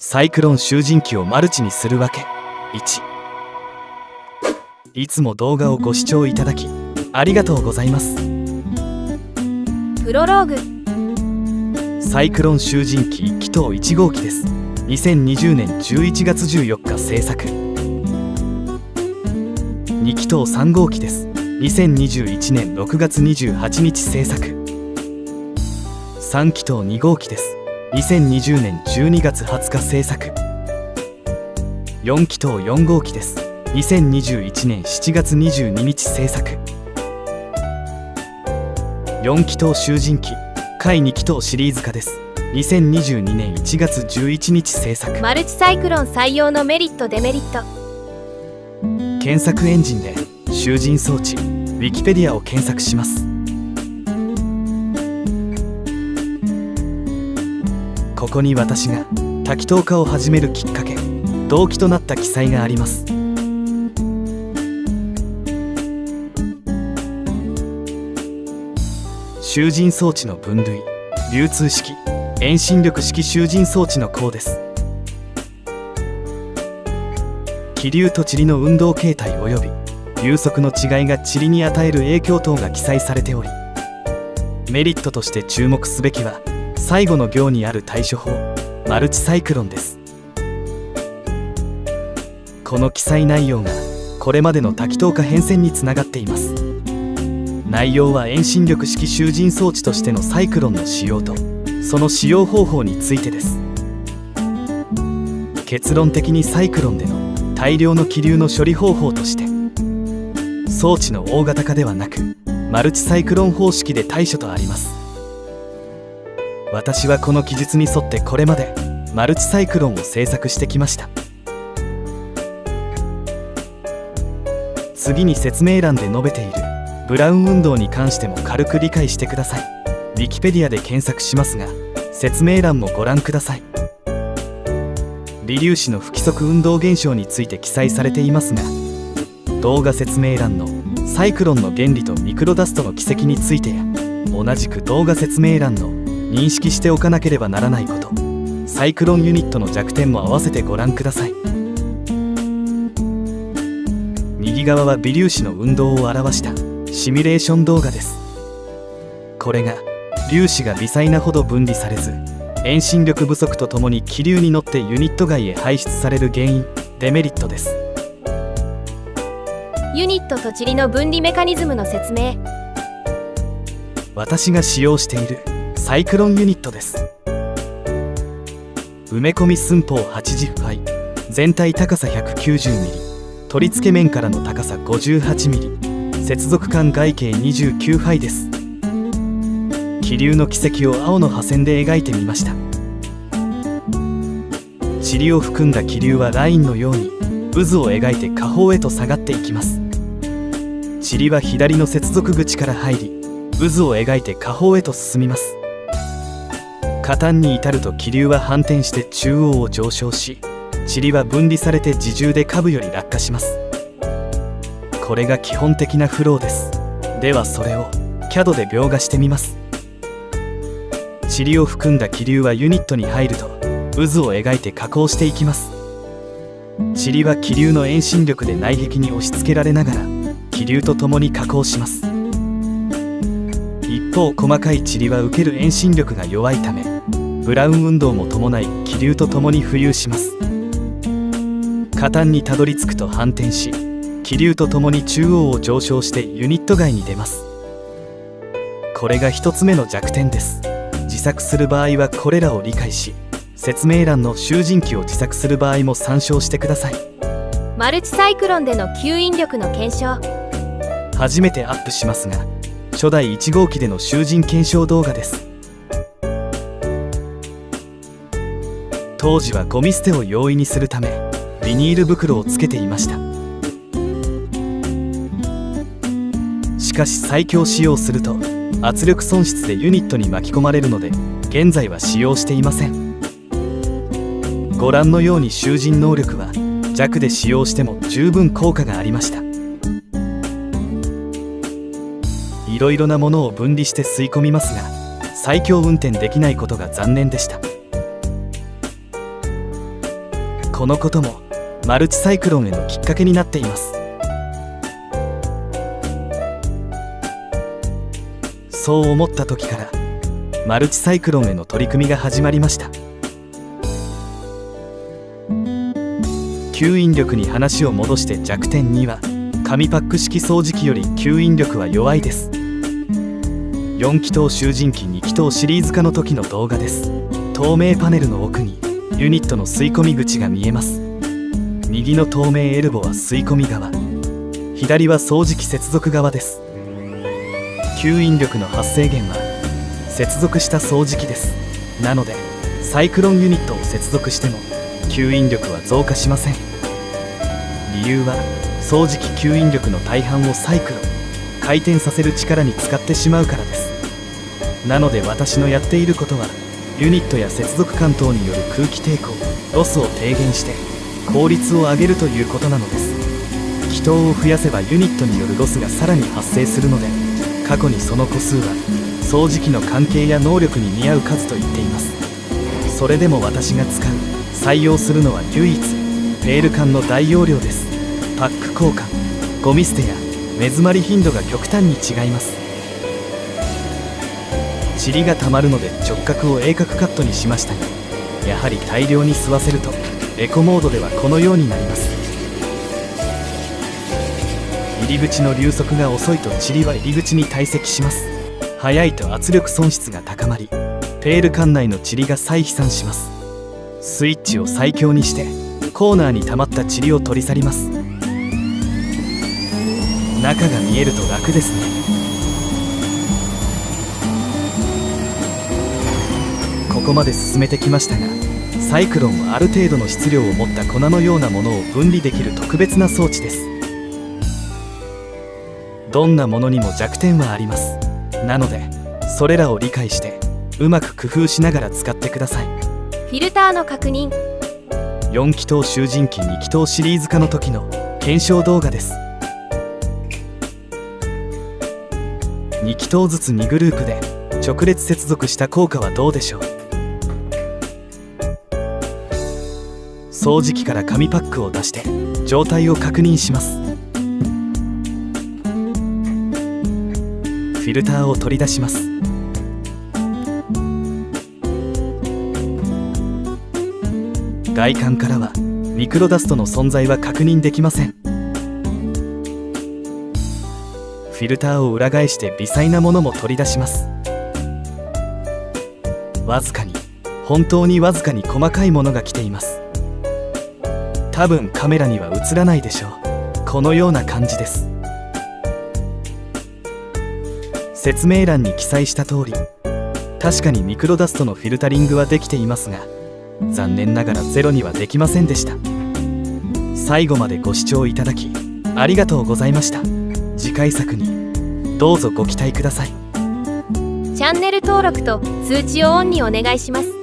サイクロン集塵機をマルチにするわけ。1、いつも動画をご視聴いただきありがとうございます。プロローグ。サイクロン集塵機気筒1号機です。2020年11月14日制作。2気筒3号機です。2021年6月28日制作。3気筒2号機です。2020年12月20日制作。4気筒4号機です。2021年7月22日制作。4気筒集塵機回2気筒シリーズ化です。2022年1月11日制作。マルチサイクロン採用のメリットデメリット。検索エンジンで集塵装置 Wikipedia を検索します。ここに私が多気筒化を始めるきっかけ、動機となった記載があります。集塵装置の分類、流通式、遠心力式集塵装置の項です。気流と塵の運動形態及び流速の違いが塵に与える影響等が記載されており、メリットとして注目すべきは最後の行にある対処法、マルチサイクロンです。この記載内容がこれまでの多気筒化変遷につながっています。内容は遠心力式集塵装置としてのサイクロンの使用とその使用方法についてです。結論的にサイクロンでの大量の気流の処理方法として、装置の大型化ではなくマルチサイクロン方式で対処とあります。私はこの記述に沿ってこれまでマルチサイクロンを製作してきました。次に説明欄で述べているブラウン運動に関しても軽く理解してください。Wikipedia で検索しますが、説明欄もご覧ください。微粒子の不規則運動現象について記載されていますが、動画説明欄のサイクロンの原理とミクロダストの軌跡についてや、同じく動画説明欄の認識しておかなければならないこと、サイクロンユニットの弱点も合わせてご覧ください。右側は微粒子の運動を表したシミュレーション動画です。これが粒子が微細なほど分離されず、遠心力不足とともに気流に乗ってユニット外へ排出される原因、デメリットです。ユニットと塵の分離メカニズムの説明。私が使用しているサイクロンユニットです。埋め込み寸法80ファイ、全体高さ 190mm、 取り付け面からの高さ 58mm、 接続間外径29ファイです。気流の軌跡を青の破線で描いてみました。塵を含んだ気流はラインのように渦を描いて下方へと下がっていきます。塵は左の接続口から入り、渦を描いて下方へと進みます。下端に至ると気流は反転して中央を上昇し、塵は分離されて自重で下部より落下します。これが基本的なフローです。ではそれを CAD で描画してみます。塵を含んだ気流はユニットに入ると渦を描いて下降していきます。塵は気流の遠心力で内壁に押し付けられながら気流とともに下降します。一方細かい塵は受ける遠心力が弱いため、ブラウン運動も伴い気流とともに浮遊します。下端にたどり着くと反転し、気流とともに中央を上昇してユニット外に出ます。これが一つ目の弱点です。自作する場合はこれらを理解し、説明欄の集塵機を自作する場合も参照してください。マルチサイクロンでの吸引力の検証。初めてアップしますが、初代1号機での集塵検証動画です。当時はゴミ捨てを容易にするためビニール袋をつけていました。しかし最強使用すると圧力損失でユニットに巻き込まれるので、現在は使用していません。ご覧のように集塵能力は弱で使用しても十分効果がありました。いろいろなものを分離して吸い込みますが、最強運転できないことが残念でした。このこともマルチサイクロンへのきっかけになっています。そう思った時からマルチサイクロンへの取り組みが始まりました。吸引力に話を戻して弱点2は、紙パック式掃除機より吸引力は弱いです。4気筒集塵機2気筒シリーズ化の時の動画です。透明パネルの奥にユニットの吸い込み口が見えます。右の透明エルボは吸い込み側、左は掃除機接続側です。吸引力の発生源は接続した掃除機です。なのでサイクロンユニットを接続しても吸引力は増加しません。理由は掃除機吸引力の大半をサイクロン、回転させる力に使ってしまうからです。なので私のやっていることは、ユニットや接続関等による空気抵抗、ロスを低減して効率を上げるということなのです。気筒を増やせばユニットによるロスがさらに発生するので、過去にその個数は掃除機の関係や能力に見合う数と言っています。それでも私が使う、採用するのは唯一ペール缶の大容量です。パック交換、ゴミ捨てや目詰まり頻度が極端に違います。塵がたまるので直角を鋭角カットにしましたが、やはり大量に吸わせるとエコモードではこのようになります。入り口の流速が遅いと塵は入り口に堆積します。速いと圧力損失が高まり、ペール管内の塵が再飛散します。スイッチを最強にしてコーナーに溜まった塵を取り去ります。中が見えると楽ですね。ここまで進めてきましたが、サイクロンはある程度の質量を持った粉のようなものを分離できる特別な装置です。どんなものにも弱点はあります。なのでそれらを理解してうまく工夫しながら使ってください。フィルターの確認。4気筒集塵機2気筒シリーズ化の時の検証動画です。2気筒ずつ2グループで直列接続した効果はどうでしょう。掃除機から紙パックを出して状態を確認します。フィルターを取り出します。外観からはミクロダストの存在は確認できません。フィルターを裏返して微細なものも取り出します。わずかに、本当にわずかに細かいものが来ています。多分カメラには映らないでしょう。このような感じです。説明欄に記載した通り、確かにミクロダストのフィルタリングはできていますが、残念ながらゼロにはできませんでした。最後までご視聴いただきありがとうございました。次回作にどうぞご期待ください。チャンネル登録と通知をオンにお願いします。